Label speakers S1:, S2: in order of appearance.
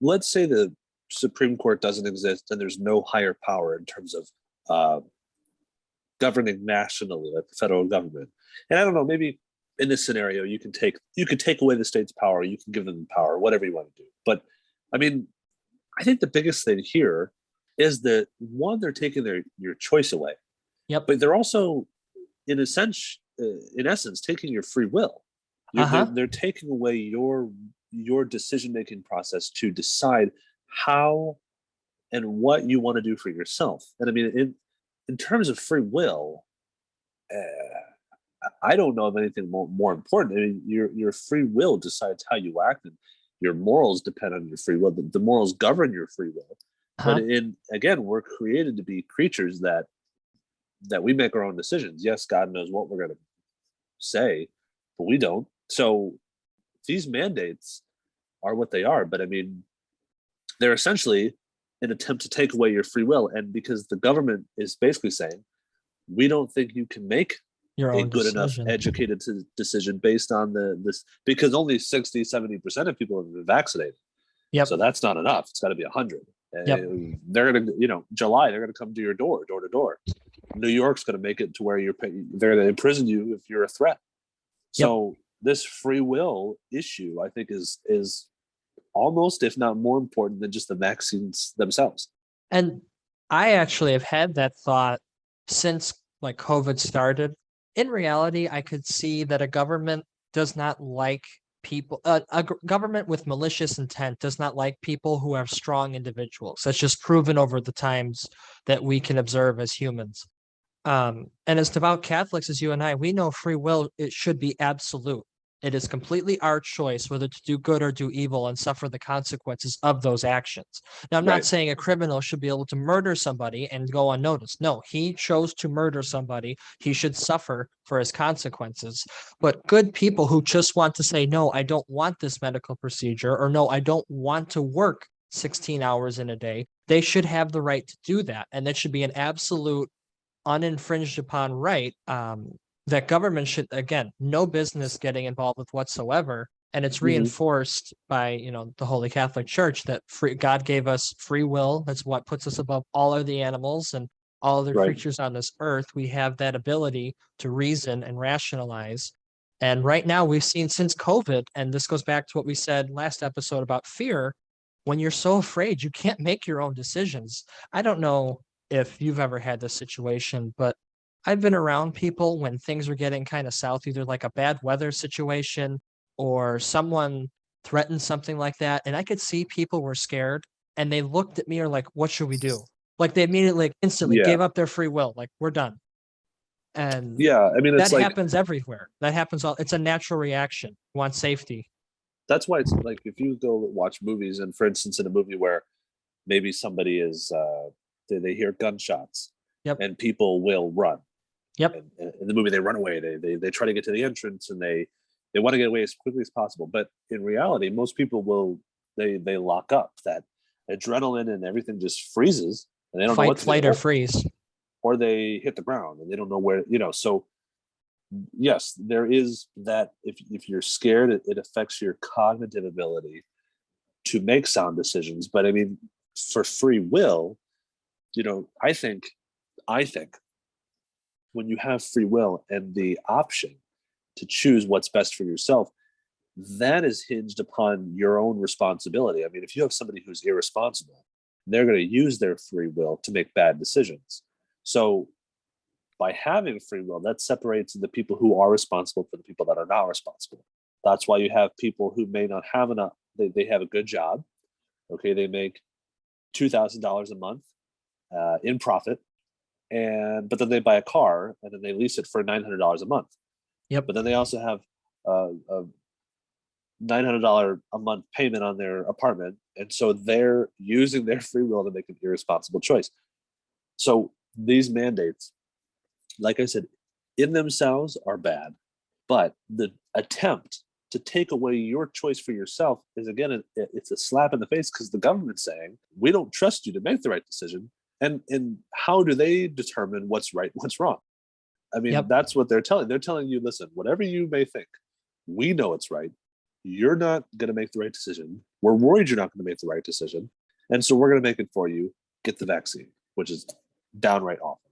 S1: let's say the Supreme Court doesn't exist and there's no higher power in terms of uh, governing nationally, like the federal government. And I don't know, maybe in this scenario, you can take away the state's power, you can give them power, whatever you want to do. But I mean, I think the biggest thing here is that one, they're taking your choice away,
S2: Yep.
S1: but they're also, in essence, taking your free will.
S2: Uh-huh.
S1: They're taking away your decision making process to decide how and what you want to do for yourself. And I mean, in terms of free will, I don't know of anything more important. I mean, your free will decides how you act, and your morals depend on your free will. The morals govern your free will. But
S2: Uh-huh.
S1: in again, we're created to be creatures that we make our own decisions. Yes, God knows what we're going to say, but we don't. So these mandates are what they are. But I mean, they're essentially an attempt to take away your free will. And because the government is basically saying, we don't think you can make
S2: Your
S1: a
S2: own
S1: good enough
S2: decision.
S1: educated decision based on this, because only 60-70% of people have been vaccinated.
S2: Yep.
S1: So that's not enough. It's got to be 100.
S2: Yep.
S1: They're going to, July, they're going to come to your door to door. New York's going to make it to where they're going to imprison you if you're a threat.
S2: Yep.
S1: So this free will issue, I think, is almost, if not more important than just the vaccines themselves.
S2: And I actually have had that thought since like COVID started. In reality, I could see that a government does not like people, government with malicious intent does not like people who are strong individuals. That's just proven over the times that we can observe as humans. And as devout Catholics as you and I, we know free will, it should be absolute. It is completely our choice whether to do good or do evil and suffer the consequences of those actions. Now, I'm not
S1: Right.
S2: saying a criminal should be able to murder somebody and go unnoticed. No, he chose to murder somebody. He should suffer for his consequences. But good people who just want to say, no, I don't want this medical procedure, or no, I don't want to work 16 hours in a day, they should have the right to do that. And that should be an absolute uninfringed upon right, that government should, again, no business getting involved with whatsoever. And it's
S1: Mm-hmm.
S2: reinforced by, the Holy Catholic Church that God gave us free will. That's what puts us above all of the animals and all other
S1: Right.
S2: creatures on this earth. We have that ability to reason and rationalize. And right now we've seen since COVID, and this goes back to what we said last episode about fear, when you're so afraid, you can't make your own decisions. I don't know if you've ever had this situation, but I've been around people when things are getting kind of south, either like a bad weather situation or someone threatened something like that. And I could see people were scared and they looked at me or like, what should we do? Like they immediately, like, instantly
S1: Yeah.
S2: gave up their free will. Like, we're done. And
S1: Yeah. I mean, it's
S2: that
S1: like,
S2: happens everywhere. That happens all, it's a natural reaction. You want safety.
S1: that's why it's like, if you go watch movies, and for instance, in a movie where maybe somebody is, they hear gunshots
S2: Yep.
S1: and people will run.
S2: Yep.
S1: And in the movie, they run away. They try to get to the entrance, and they want to get away as quickly as possible. But in reality, most people will, they lock up. That adrenaline and everything just freezes, and they don't know
S2: Fight,
S1: what to do,
S2: flight, or freeze.
S1: or they hit the ground and they don't know where. So yes, there is that. If you're scared, it affects your cognitive ability to make sound decisions. But I mean, for free will, I think when you have free will and the option to choose what's best for yourself, that is hinged upon your own responsibility. I mean, if you have somebody who's irresponsible, they're going to use their free will to make bad decisions. So by having free will, that separates the people who are responsible from the people that are not responsible. That's why you have people who may not have enough, they have a good job. Okay, they make $2,000 a month in profit, but then they buy a car and then they lease it for $900 a month.
S2: Yep.
S1: But then they also have a $900 a month payment on their apartment, and so they're using their free will to make an irresponsible choice. So these mandates, like I said, in themselves are bad, but the attempt to take away your choice for yourself is, again, it's a slap in the face, because the government's saying, we don't trust you to make the right decision. And how do they determine what's right, what's wrong? I mean,
S2: Yep.
S1: that's what they're telling you. Listen, whatever you may think, we know it's right. You're not going to make the right decision. We're worried you're not going to make the right decision. And so we're going to make it for you. Get the vaccine, which is downright awful.